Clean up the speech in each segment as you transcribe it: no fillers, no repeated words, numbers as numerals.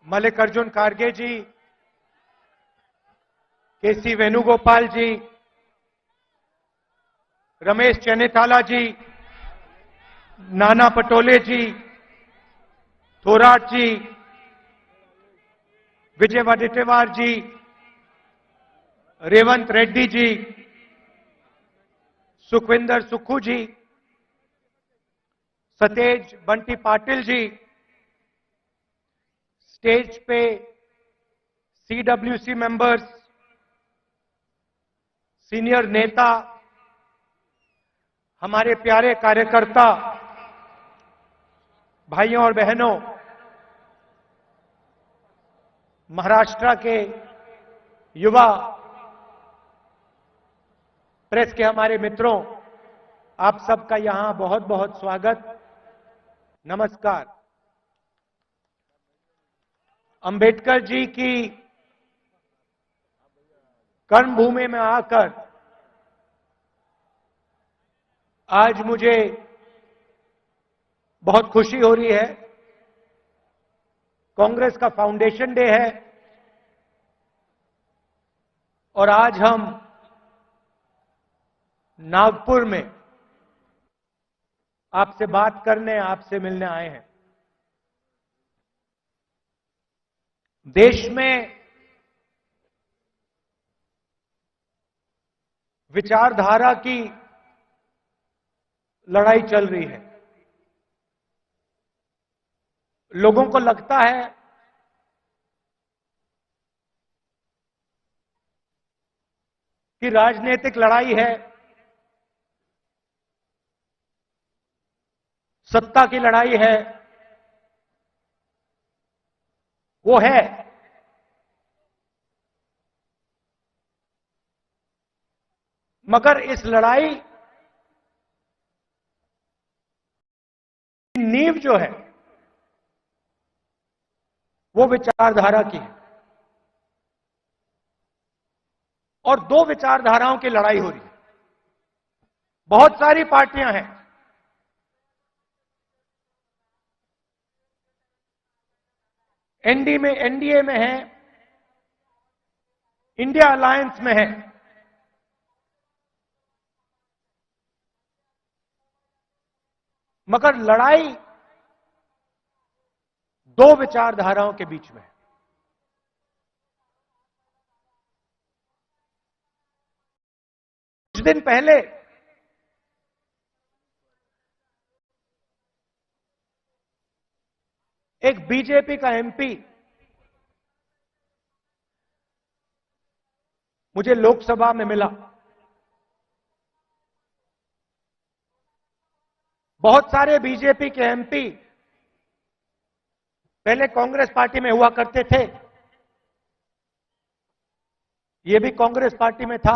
मल्लिकार्जुन खड़गे जी, केसी वेणुगोपाल जी, रमेश चेन्निथाला जी, नाना पटोले जी, थोराट जी, विजय वडेट्टीवार जी, रेवंत रेड्डी जी, सुखविंदर सुक्खू जी, सतेज बंटी पाटिल जी, स्टेज पे CWC members, senior नेता, हमारे प्यारे कार्यकर्ता, भाइयों और बहनों, महाराष्ट्र के युवा प्रेस के हमारे मित्रों, आप सबका यहां बहुत बहुत स्वागत, नमस्कार। अंबेडकर जी की कर्मभूमि में आकर आज मुझे बहुत खुशी हो रही है। कांग्रेस का फाउंडेशन डे है और आज हम नागपुर में आपसे बात करने, आपसे मिलने आए हैं। देश में विचारधारा की लड़ाई चल रही है। लोगों को लगता है कि राजनीतिक लड़ाई है, सत्ता की लड़ाई है, वो है, मगर इस लड़ाई की नींव जो है वो विचारधारा की है और दो विचारधाराओं की लड़ाई हो रही है। बहुत सारी पार्टियां हैं, एनडीए में है, इंडिया अलायंस में है, मगर लड़ाई दो विचारधाराओं के बीच में है। कुछ दिन पहले एक बीजेपी का एमपी मुझे लोकसभा में मिला। बहुत सारे बीजेपी के एमपी पहले कांग्रेस पार्टी में हुआ करते थे, ये भी कांग्रेस पार्टी में था।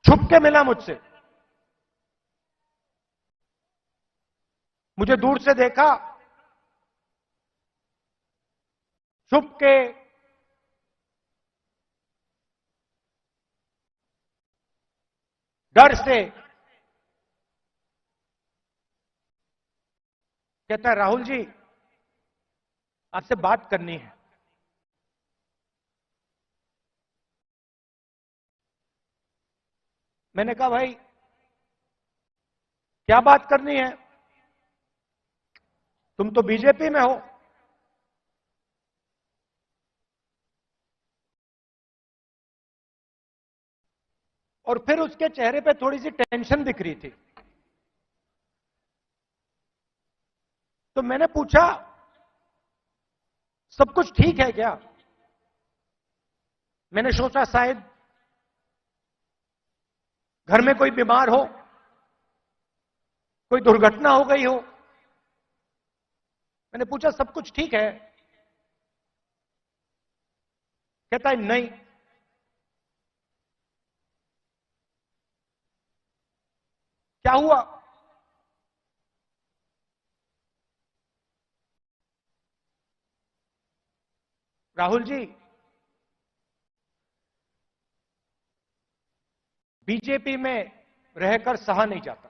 छुप के मिला मुझसे, मुझे दूर से देखा, छुप के डर से कहता है, राहुल जी आपसे बात करनी है। मैंने कहा भाई क्या बात करनी है, तुम तो बीजेपी में हो। और फिर उसके चेहरे पे थोड़ी सी टेंशन दिख रही थी। तो मैंने पूछा सब कुछ ठीक है क्या? मैंने सोचा शायद घर में कोई बीमार हो, कोई दुर्घटना हो गई हो। मैंने पूछा सब कुछ ठीक है? कहता है नहीं। क्या हुआ? राहुल जी बीजेपी में रहकर सहा नहीं जाता।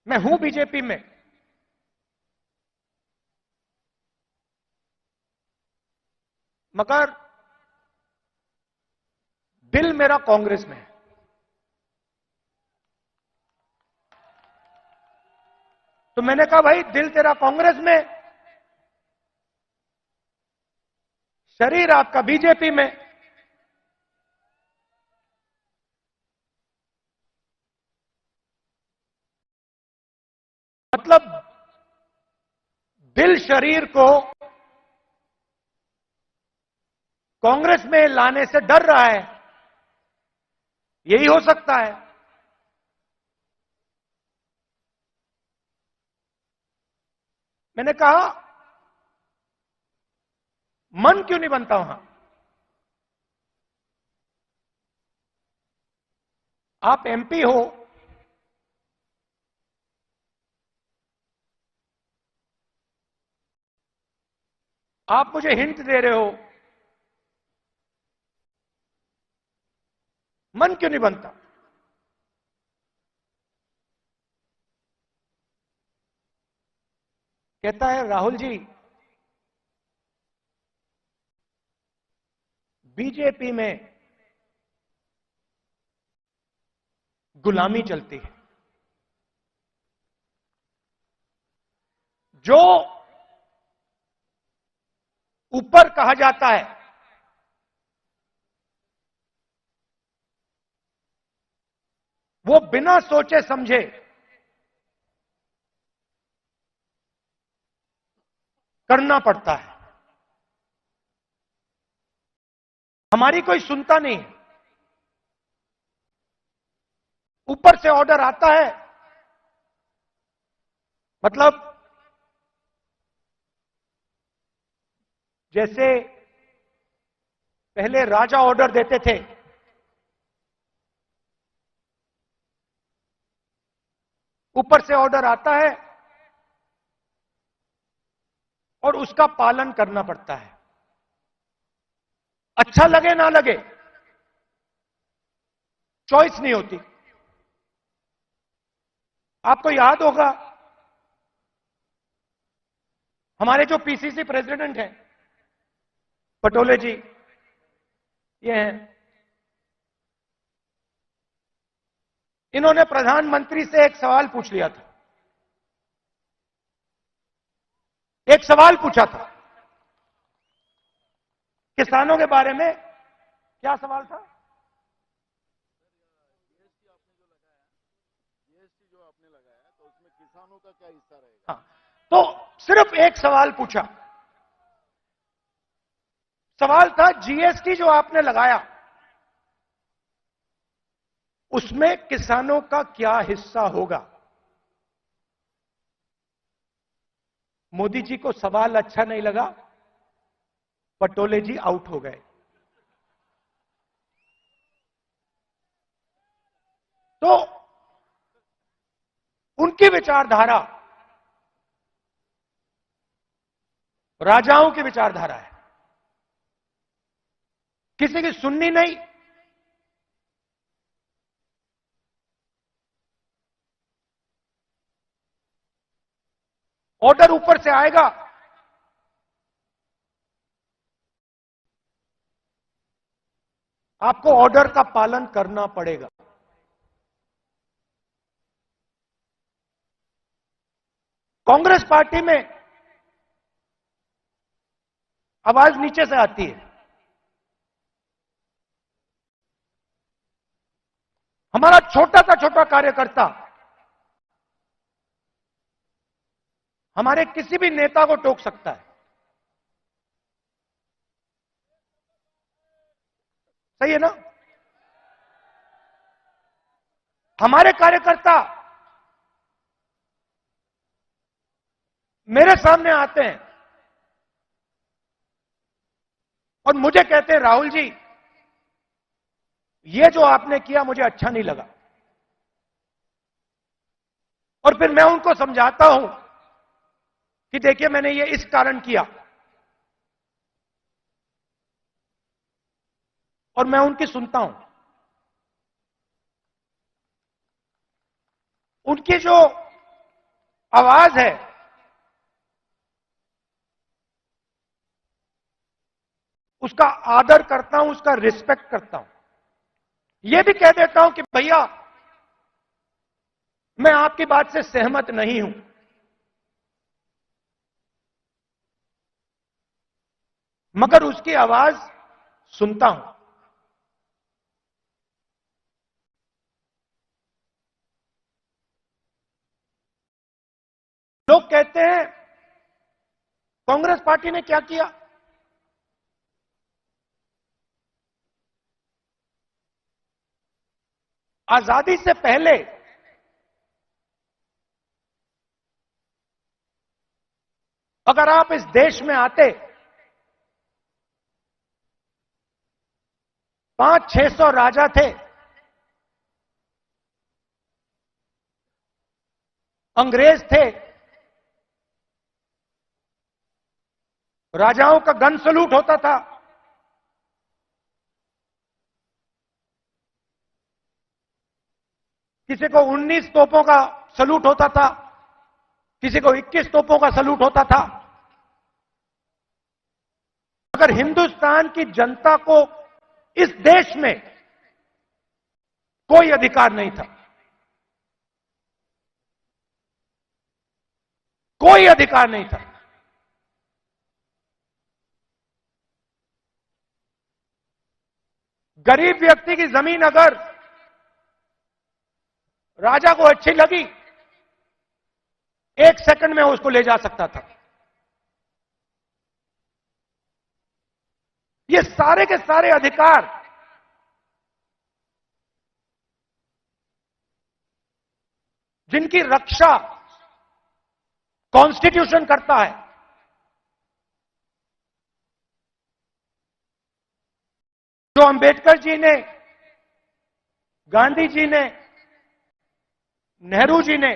मैं हूं बीजेपी में, मगर दिल मेरा कांग्रेस में है। तो मैंने कहा भाई दिल तेरा कांग्रेस में, शरीर आपका बीजेपी में। मतलब दिल शरीर को कांग्रेस में लाने से डर रहा है, यही हो सकता है। मैंने कहा मन क्यों नहीं बनता वहां? आप एमपी हो, आप मुझे हिंट दे रहे हो, मन क्यों नहीं बनता? कहता है राहुल जी, बीजेपी में गुलामी चलती है। जो ऊपर कहा जाता है वो बिना सोचे समझे करना पड़ता है। हमारी कोई सुनता नहीं। ऊपर से ऑर्डर आता है, मतलब जैसे पहले राजा ऑर्डर देते थे, ऊपर से ऑर्डर आता है और उसका पालन करना पड़ता है, अच्छा लगे ना लगे, चॉइस नहीं होती। आपको याद होगा हमारे जो पीसीसी प्रेसिडेंट हैं पटोले जी, ये हैं, इन्होंने प्रधानमंत्री से एक सवाल पूछ लिया था। एक सवाल पूछा था किसानों के बारे में। क्या सवाल था? जीएसटी जो आपने लगाया तो उसमें किसानों का क्या हिस्सा रहेगा? हाँ, तो सिर्फ एक सवाल पूछा। सवाल था जीएसटी जो आपने लगाया उसमें किसानों का क्या हिस्सा होगा। मोदी जी को सवाल अच्छा नहीं लगा, पटोले जी आउट हो गए। तो उनकी विचारधारा राजाओं की विचारधारा है, किसी की सुननी नहीं। ऑर्डर ऊपर से आएगा, आपको ऑर्डर का पालन करना पड़ेगा। कांग्रेस पार्टी में आवाज नीचे से आती है। हमारा छोटा सा छोटा कार्यकर्ता हमारे किसी भी नेता को टोक सकता है। सही है ना? हमारे कार्यकर्ता मेरे सामने आते हैं और मुझे कहते हैं राहुल जी ये जो आपने किया मुझे अच्छा नहीं लगा। और फिर मैं उनको समझाता हूं कि देखिए मैंने ये इस कारण किया, और मैं उनकी सुनता हूं। उनकी जो आवाज है, उसका आदर करता हूं, उसका रिस्पेक्ट करता हूं। यह भी कह देता हूं कि भैया मैं आपकी बात से सहमत नहीं हूं, मगर उसकी आवाज सुनता हूं। लोग कहते हैं कांग्रेस पार्टी ने क्या किया। आजादी से पहले अगर आप इस देश में आते, 500-600 राजा थे, अंग्रेज थे, राजाओं का गन सलूट होता था, किसी को 19 तोपों का सलूट होता था, किसी को 21 तोपों का सलूट होता था। अगर हिंदुस्तान की जनता को इस देश में कोई अधिकार नहीं था, कोई अधिकार नहीं था। गरीब व्यक्ति की जमीन अगर राजा को अच्छी लगी, 1 सेकंड में उसको ले जा सकता था। ये सारे के सारे अधिकार जिनकी रक्षा कॉन्स्टिट्यूशन करता है, जो अंबेडकर जी ने, गांधी जी ने, नेहरू जी ने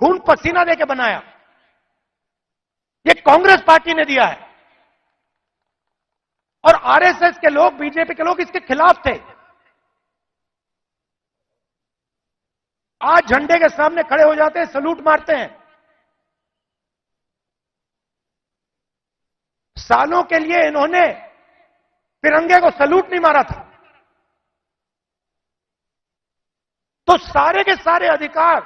खून पसीना देके बनाया, ये कांग्रेस पार्टी ने दिया है। और आरएसएस के लोग, बीजेपी के लोग इसके खिलाफ थे। आज झंडे के सामने खड़े हो जाते हैं, सलूट मारते हैं। सालों के लिए इन्होंने तिरंगे को सलूट नहीं मारा था। तो सारे के सारे अधिकार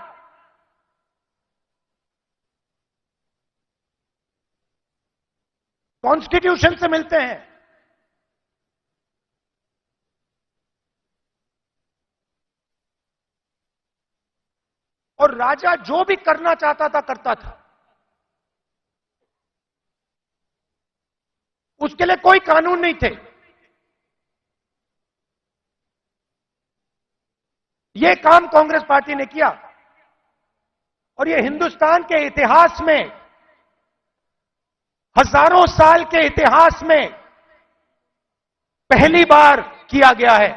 कॉन्स्टिट्यूशन से मिलते हैं। और राजा जो भी करना चाहता था करता था, उसके लिए कोई कानून नहीं थे। यह काम कांग्रेस पार्टी ने किया और यह हिंदुस्तान के इतिहास में, हजारों साल के इतिहास में पहली बार किया गया है।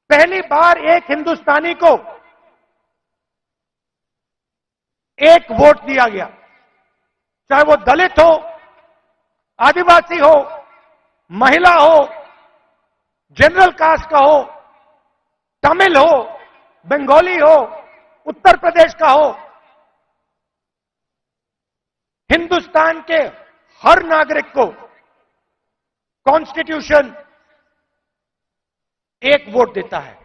पहली बार एक हिंदुस्तानी को एक वोट दिया गया, चाहे वो दलित हो, आदिवासी हो, महिला हो, जनरल कास्ट का हो, तमिल हो, बंगाली हो, उत्तर प्रदेश का हो। हिंदुस्तान के हर नागरिक को कॉन्स्टिट्यूशन एक वोट देता है।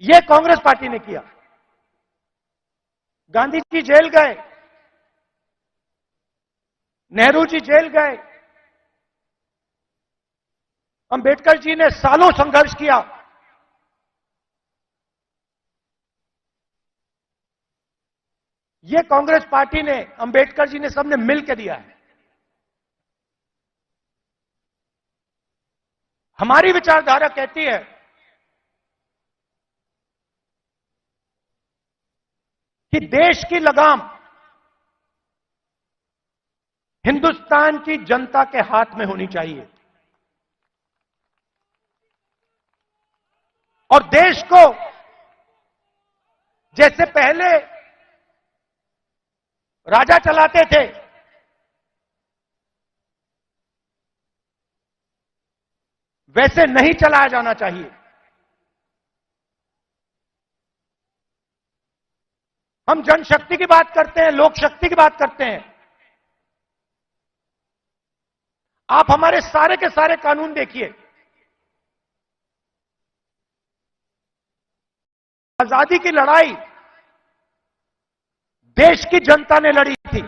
यह कांग्रेस पार्टी ने किया। गांधी जी जेल गए, नेहरू जी जेल गए, अंबेडकर जी ने सालों संघर्ष किया। यह कांग्रेस पार्टी ने, अंबेडकर जी ने, सबने मिलकर दिया है। हमारी विचारधारा कहती है कि देश की लगाम हिंदुस्तान की जनता के हाथ में होनी चाहिए और देश को, जैसे पहले राजा चलाते थे, वैसे नहीं चलाया जाना चाहिए। हम जनशक्ति की बात करते हैं, लोक शक्ति की बात करते हैं। आप हमारे सारे के सारे कानून देखिए। आजादी की लड़ाई देश की जनता ने लड़ी थी,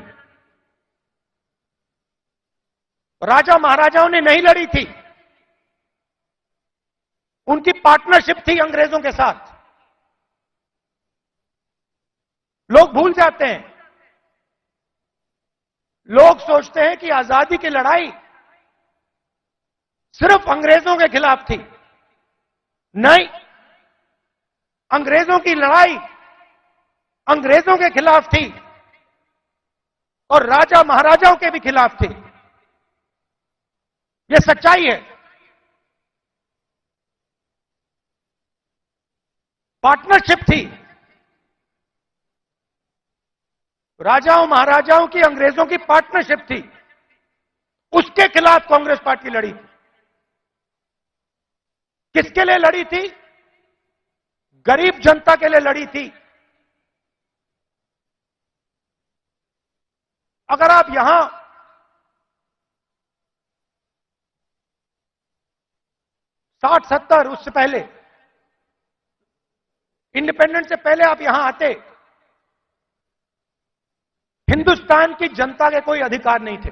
राजा महाराजाओं ने नहीं लड़ी थी। उनकी पार्टनरशिप थी अंग्रेजों के साथ। लोग भूल जाते हैं। लोग सोचते हैं कि आजादी की लड़ाई सिर्फ अंग्रेजों के खिलाफ थी। नहीं, अंग्रेजों की लड़ाई अंग्रेजों के खिलाफ थी और राजा महाराजाओं के भी खिलाफ थी। यह सच्चाई है। पार्टनरशिप थी राजाओं महाराजाओं की, अंग्रेजों की पार्टनरशिप थी। उसके खिलाफ कांग्रेस पार्टी लड़ी थी। किसके लिए लड़ी थी? गरीब जनता के लिए लड़ी थी। अगर आप यहां 60-70 उससे पहले, इंडिपेंडेंस से पहले आप यहां आते, हिंदुस्तान की जनता के कोई अधिकार नहीं थे।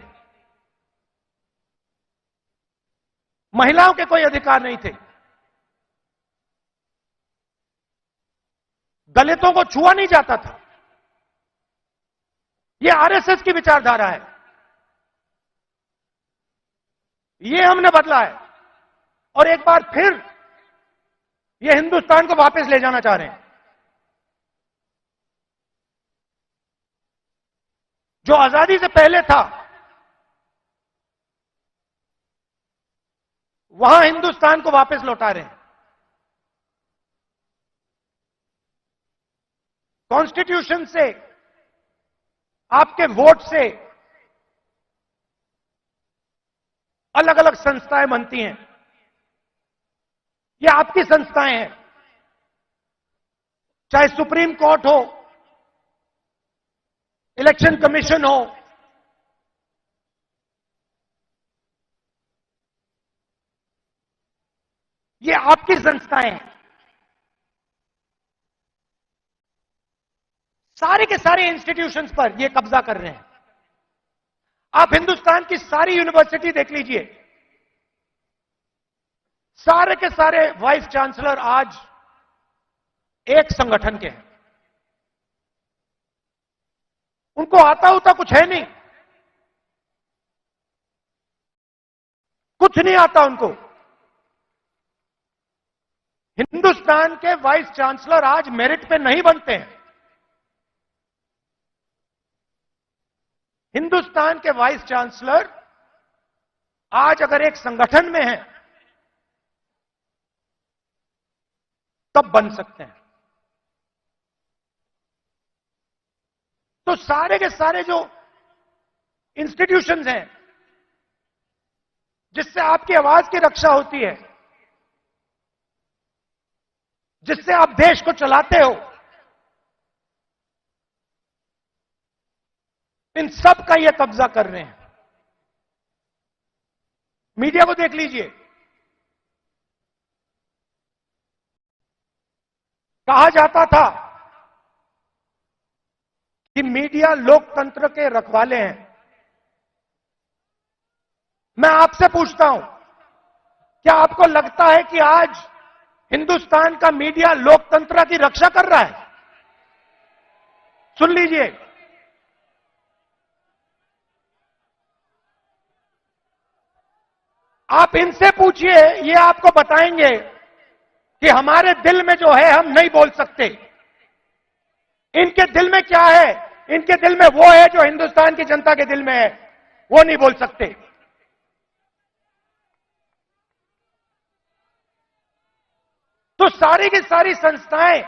महिलाओं के कोई अधिकार नहीं थे। दलितों को छुआ नहीं जाता था। यह आरएसएस की विचारधारा है। यह हमने बदला है और एक बार फिर यह हिंदुस्तान को वापस ले जाना चाह रहे हैं। जो आजादी से पहले था वहां हिंदुस्तान को वापस लौटा रहे हैं। कॉन्स्टिट्यूशन से, आपके वोट से अलग अलग संस्थाएं बनती हैं। ये आपकी संस्थाएं हैं, चाहे सुप्रीम कोर्ट हो, इलेक्शन कमीशन हो, ये आपकी संस्थाएं हैं। सारे के सारे इंस्टीट्यूशंस पर ये कब्जा कर रहे हैं। आप हिंदुस्तान की सारी यूनिवर्सिटी देख लीजिए। सारे के सारे वाइस चांसलर आज एक संगठन के हैं। उनको आता होता कुछ है नहीं, कुछ नहीं आता उनको। हिंदुस्तान के वाइस चांसलर आज मेरिट पे नहीं बनते हैं। हिंदुस्तान के वाइस चांसलर आज अगर एक संगठन में हैं तब बन सकते हैं। तो सारे के सारे जो इंस्टीट्यूशंस हैं जिससे आपकी आवाज की रक्षा होती है, जिससे आप देश को चलाते हो, इन सब का ये कब्जा कर रहे हैं। मीडिया को देख लीजिए। कहा जाता था कि मीडिया लोकतंत्र के रखवाले हैं। मैं आपसे पूछता हूं, क्या आपको लगता है कि आज हिंदुस्तान का मीडिया लोकतंत्र की रक्षा कर रहा है? सुन लीजिए, आप इनसे पूछिए, ये आपको बताएंगे कि हमारे दिल में जो है हम नहीं बोल सकते। इनके दिल में क्या है? इनके दिल में वो है जो हिंदुस्तान की जनता के दिल में है, वो नहीं बोल सकते। तो सारी की सारी संस्थाएं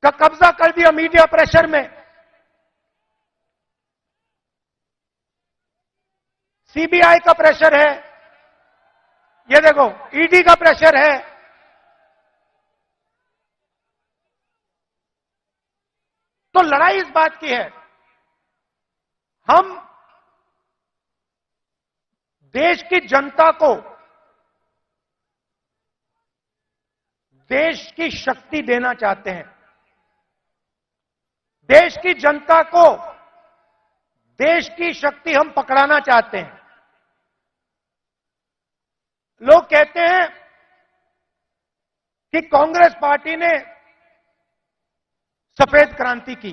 का कब्जा कर दिया मीडिया प्रेशर में। सीबीआई का प्रेशर है, ये देखो ईडी का प्रेशर है। तो लड़ाई इस बात की है, हम देश की जनता को देश की शक्ति देना चाहते हैं, देश की जनता को देश की शक्ति हम पकड़ाना चाहते हैं। लोग कहते हैं कि कांग्रेस पार्टी ने सफेद क्रांति की।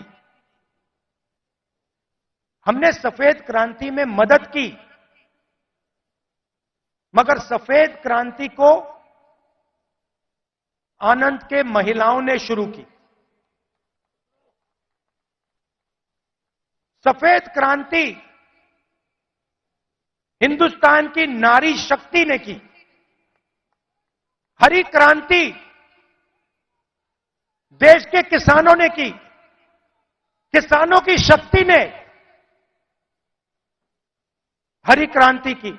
हमने सफेद क्रांति में मदद की, मगर सफेद क्रांति को आनंद के महिलाओं ने शुरू की। सफेद क्रांति हिंदुस्तान की नारी शक्ति ने की। हरी क्रांति देश के किसानों ने की। किसानों की शक्ति ने हरी क्रांति की।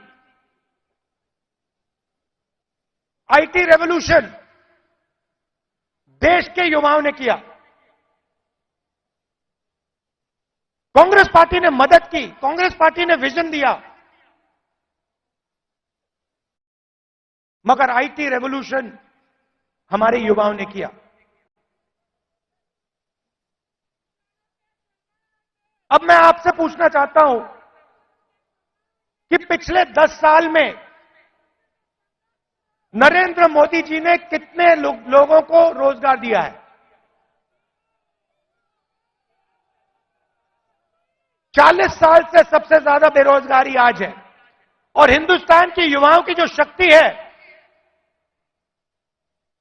आईटी रेवोल्यूशन देश के युवाओं ने किया। कांग्रेस पार्टी ने मदद की, कांग्रेस पार्टी ने विजन दिया, मगर आईटी रेवोल्यूशन हमारे युवाओं ने किया। अब मैं आपसे पूछना चाहता हूं कि पिछले 10 साल में नरेंद्र मोदी जी ने कितने लोगों को रोजगार दिया है? 40 साल से सबसे ज्यादा बेरोजगारी आज है, और हिंदुस्तान की युवाओं की जो शक्ति है,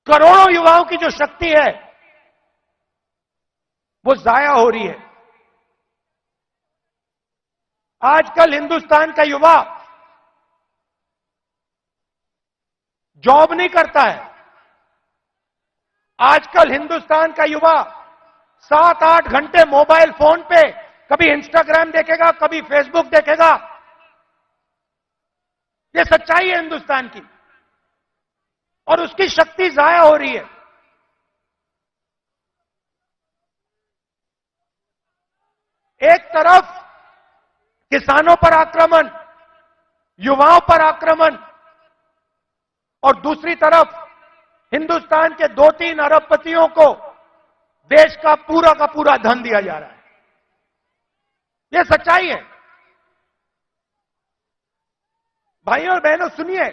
करोड़ों युवाओं की जो शक्ति है, वो जाया हो रही है। आजकल हिंदुस्तान का युवा जॉब नहीं करता है। आजकल हिंदुस्तान का युवा 7-8 घंटे मोबाइल फोन पे कभी इंस्टाग्राम देखेगा, कभी फेसबुक देखेगा। ये सच्चाई है हिंदुस्तान की, और उसकी शक्ति जाया हो रही है। एक तरफ किसानों पर आक्रमण, युवाओं पर आक्रमण, और दूसरी तरफ हिंदुस्तान के 2-3 अरबपतियों को देश का पूरा धन दिया जा रहा है। यह सच्चाई है। भाइयों और बहनों सुनिए,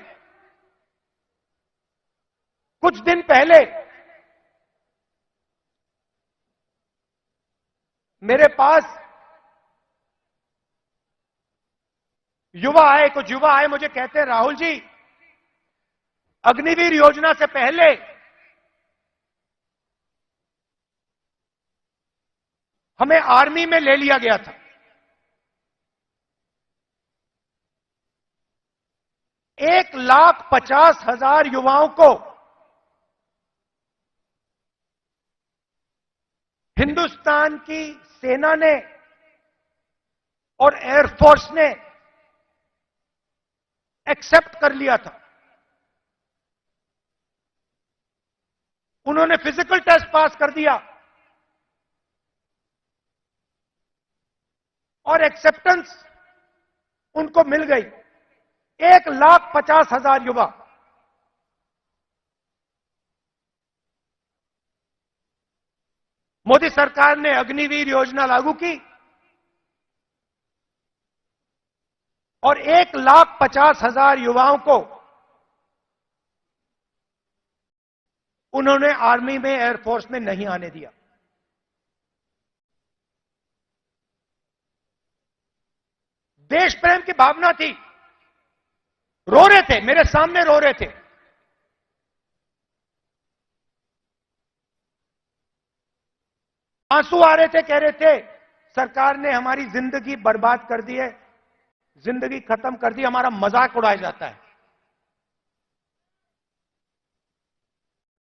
कुछ दिन पहले मेरे पास कुछ युवा आए, मुझे कहते हैं राहुल जी, अग्निवीर योजना से पहले हमें आर्मी में ले लिया गया था। 1,50,000 युवाओं को हिंदुस्तान की सेना ने और एयरफोर्स ने एक्सेप्ट कर लिया था। उन्होंने फिजिकल टेस्ट पास कर दिया और एक्सेप्टेंस उनको मिल गई। 1,50,000 युवा। मोदी सरकार ने अग्निवीर योजना लागू की और 1,50,000 युवाओं को उन्होंने आर्मी में, एयरफोर्स में नहीं आने दिया। देश प्रेम की भावना थी। रो रहे थे, मेरे सामने रो रहे थे। आंसू आ रहे थे, कह रहे थे सरकार ने हमारी जिंदगी बर्बाद कर दी है, जिंदगी खत्म कर दी, हमारा मजाक उड़ाया जाता है।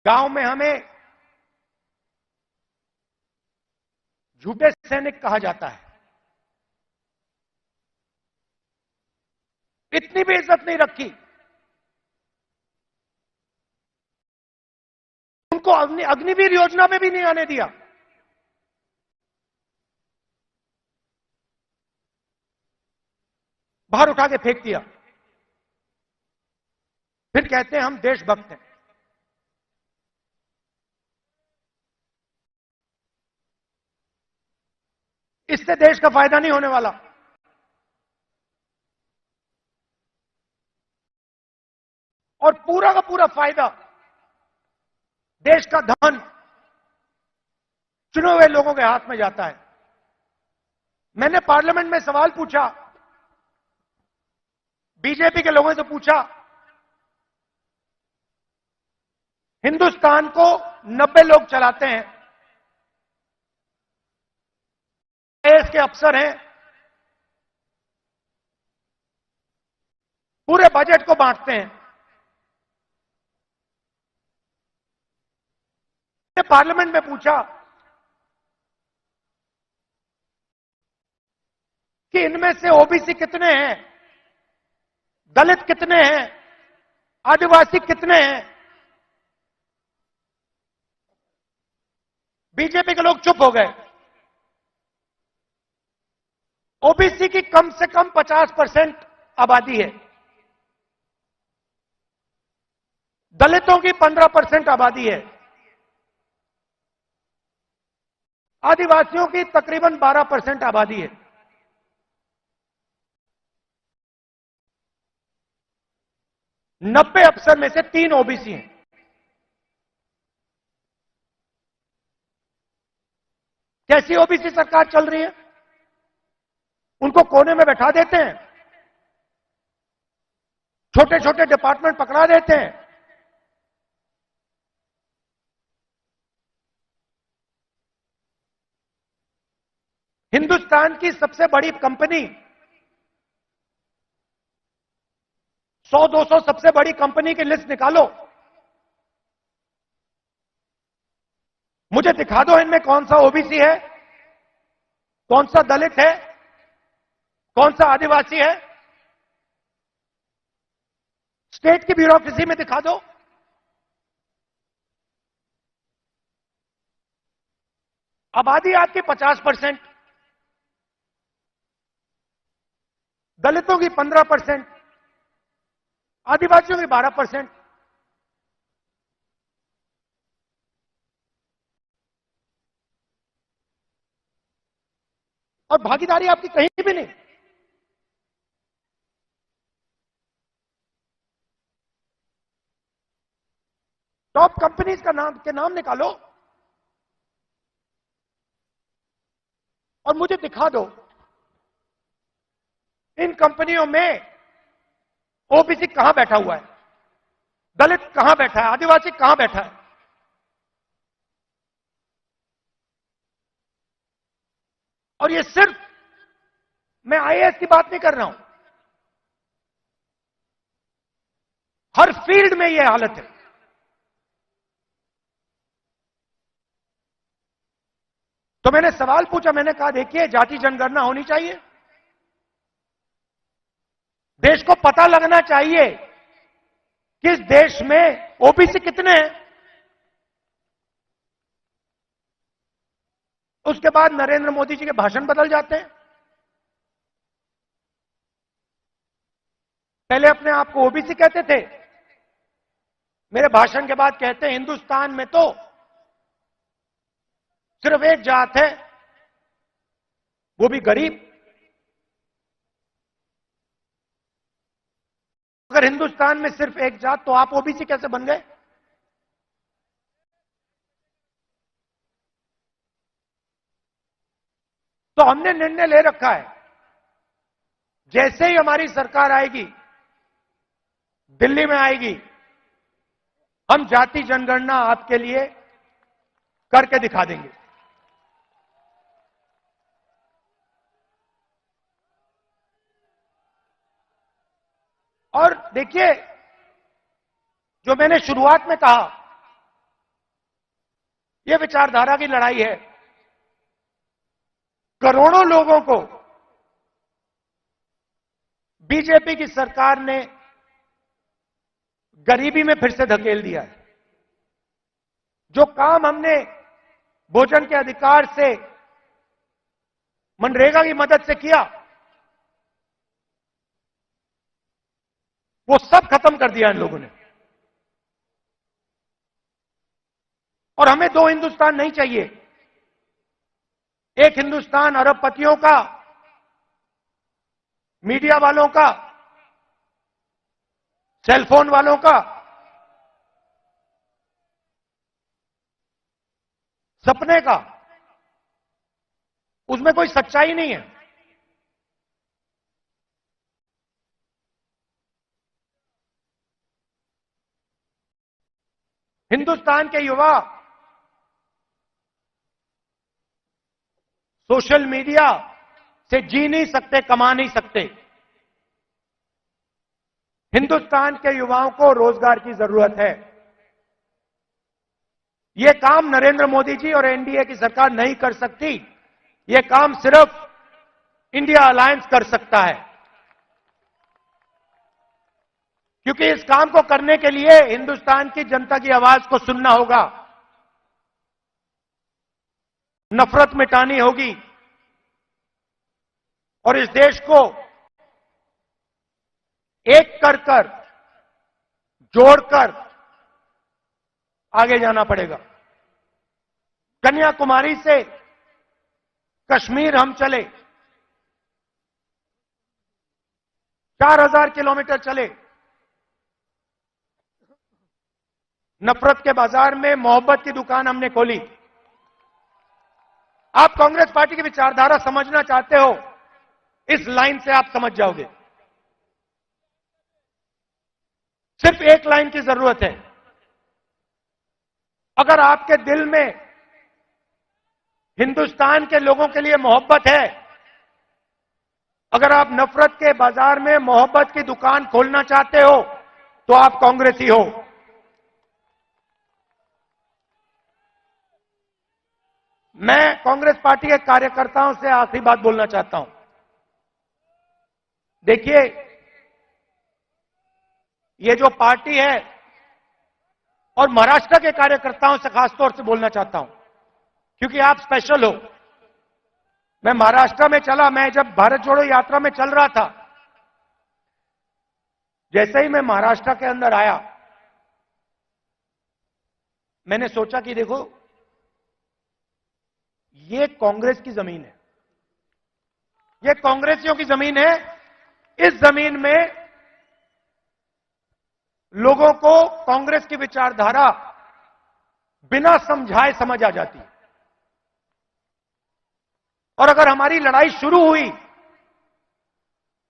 गांव में हमें झूठे सैनिक कहा जाता है। इतनी भी इज्जत नहीं रखी। उनको अग्निवीर योजना में भी नहीं आने दिया। बाहर उठा के फेंक दिया। फिर कहते हैं हम देशभक्त हैं। इससे देश का फायदा नहीं होने वाला। और पूरा का पूरा फायदा देश का धन चुने हुए लोगों के हाथ में जाता है। मैंने पार्लियामेंट में सवाल पूछा, बीजेपी के लोगों से पूछा, हिंदुस्तान को 90 लोग चलाते हैं, आईएएस के अफसर हैं, पूरे बजट को बांटते हैं। मैंने पार्लियामेंट में पूछा कि इनमें से ओबीसी कितने हैं, दलित कितने हैं, आदिवासी कितने हैं। बीजेपी के लोग चुप हो गए। ओबीसी की कम से कम 50% आबादी है, दलितों की 15% आबादी है, आदिवासियों की तकरीबन 12% आबादी है। नब्बे अफसर में से 3 ओबीसी हैं। कैसी ओबीसी सरकार चल रही है? उनको कोने में बैठा देते हैं, छोटे छोटे डिपार्टमेंट पकड़ा देते हैं, हिंदुस्तान की सबसे बड़ी कंपनी, 100-200 सबसे बड़ी कंपनी की लिस्ट निकालो, मुझे दिखा दो इनमें कौन सा ओबीसी है, कौन सा दलित है, कौन सा आदिवासी है। स्टेट की ब्यूरोक्रेसी में दिखा दो। आबादी आपकी 50%, दलितों की 15%, आदिवासियों की 12%। और भागीदारी आपकी कहीं भी नहीं। टॉप कंपनीज का नाम निकालो और मुझे दिखा दो इन कंपनियों में ओबीसी कहां बैठा हुआ है, दलित कहां बैठा है, आदिवासी कहां बैठा है। और ये सिर्फ मैं आईएएस की बात नहीं कर रहा हूं, हर फील्ड में यह हालत है। तो मैंने सवाल पूछा, मैंने कहा देखिए जाति जनगणना होनी चाहिए, देश को पता लगना चाहिए कि इस देश में ओबीसी कितने हैं। उसके बाद नरेंद्र मोदी जी के भाषण बदल जाते हैं। पहले अपने आप को ओबीसी कहते थे, मेरे भाषण के बाद कहते हैं हिंदुस्तान में तो सिर्फ एक जात है, वो भी गरीब। अगर हिंदुस्तान में सिर्फ एक जात तो आप ओबीसी कैसे बन गए? तो हमने निर्णय ले रखा है, जैसे ही हमारी सरकार आएगी, दिल्ली में आएगी, हम जाति जनगणना आपके लिए करके दिखा देंगे। और देखिए, जो मैंने शुरुआत में कहा, यह विचारधारा की लड़ाई है। करोड़ों लोगों को बीजेपी की सरकार ने गरीबी में फिर से धकेल दिया है। जो काम हमने भोजन के अधिकार से, मनरेगा की मदद से किया, वो सब खत्म कर दिया इन लोगों ने। और हमें दो हिंदुस्तान नहीं चाहिए। एक हिंदुस्तान अरबपतियों का, मीडिया वालों का, सेलफोन वालों का, सपने का, उसमें कोई सच्चाई नहीं है। हिंदुस्तान के युवा सोशल मीडिया से जी नहीं सकते, कमा नहीं सकते। हिंदुस्तान के युवाओं को रोजगार की जरूरत है। यह काम नरेंद्र मोदी जी और एनडीए की सरकार नहीं कर सकती। यह काम सिर्फ इंडिया अलायंस कर सकता है, क्योंकि इस काम को करने के लिए हिंदुस्तान की जनता की आवाज को सुनना होगा, नफरत मिटानी होगी और इस देश को एक कर जोड़कर आगे जाना पड़ेगा। कन्याकुमारी से कश्मीर हम चले, 4000 किलोमीटर चले, नफरत के बाजार में मोहब्बत की दुकान हमने खोली। आप कांग्रेस पार्टी की विचारधारा समझना चाहते हो, इस लाइन से आप समझ जाओगे। सिर्फ एक लाइन की जरूरत है। अगर आपके दिल में हिंदुस्तान के लोगों के लिए मोहब्बत है, अगर आप नफरत के बाजार में मोहब्बत की दुकान खोलना चाहते हो, तो आप कांग्रेसी हो। मैं कांग्रेस पार्टी के कार्यकर्ताओं से आखिरी बात बोलना चाहता हूं। देखिए, ये जो पार्टी है, और महाराष्ट्र के कार्यकर्ताओं से खासतौर से बोलना चाहता हूं, क्योंकि आप स्पेशल हो। मैं महाराष्ट्र में चला, मैं जब भारत जोड़ो यात्रा में चल रहा था, जैसे ही मैं महाराष्ट्र के अंदर आया, मैंने सोचा कि देखो, ये कांग्रेस की जमीन है, ये कांग्रेसियों की जमीन है। इस जमीन में लोगों को कांग्रेस की विचारधारा बिना समझाए समझ आ जाती है। और अगर हमारी लड़ाई शुरू हुई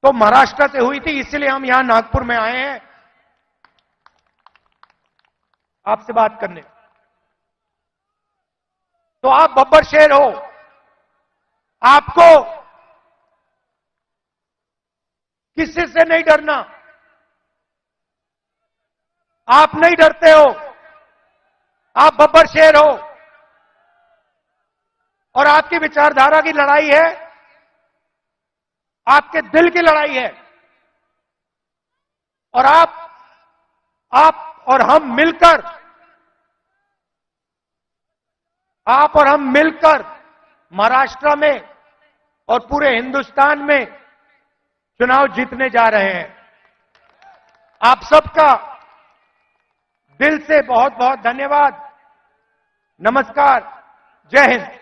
तो महाराष्ट्र से हुई थी, इसलिए हम यहां नागपुर में आए हैं आपसे बात करने। तो आप बब्बर शेर हो, आपको किसी से नहीं डरना। आप नहीं डरते हो, आप बब्बर शेर हो, और आपकी विचारधारा की लड़ाई है, आपके दिल की लड़ाई है। और आप और हम मिलकर, आप और हम मिलकर महाराष्ट्र में और पूरे हिंदुस्तान में चुनाव जीतने जा रहे हैं। आप सबका दिल से बहुत बहुत धन्यवाद। नमस्कार, जय हिंद।